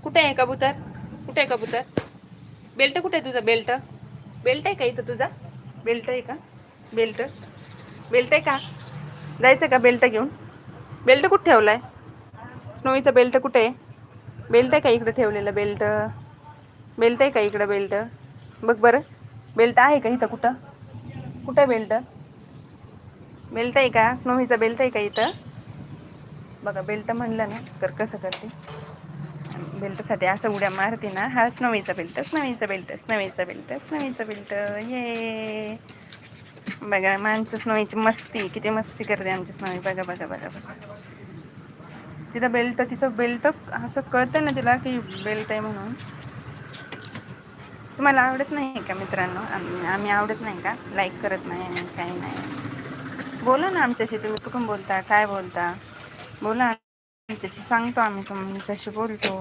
कुठे आहे कबूतर? कुठे आहे कबूतर? बेल्ट कुठे आहे तुझा? बेल्ट बेल्ट आहे का इथं तुझा? बेल्ट आहे का? बेल्ट बेल्ट आहे का? जायचं का बेल्ट घेऊन? बेल्ट कुठे ठेवलाय? स्नोईचा बेल्ट कुठे आहे? बेल्ट आहे का इकडे ठेवलेला बेल्ट? बेल्ट आहे का इकडं बेल्ट? बघ बरं, बेल्ट आहे का इथं कुठं? कुठं आहे बेल्ट? बेल्ट आहे का? स्नोईचा बेल्ट आहे का इथं? बघा बेल्ट म्हणलं ना तर कसं करते, बेल्टसाठी असं उड्या मारते ना. हा स्नोईचा बेल्ट, स्नोईचा बेल्ट, स्नोईचा बेल्ट, स्नोईचा बेल्ट. ये बघा माणसं स्नोईची मस्ती, किती मस्ती करते आमची स्नोई. बघा बघा बघा बघा, तिला बेल्ट, तिचं बेल्ट असं कळतं ना तिला की बेल्ट आहे म्हणून. तुम्हाला आवडत नाही का मित्रांनो? आम्ही आवडत नाही का? लाईक करत नाही काही नाही. बोला ना आमच्याशी, तुम्ही कुठून बोलता, काय बोलता? बोला आमच्याशी, सांगतो आम्ही तुमच्याशी, बोलतो.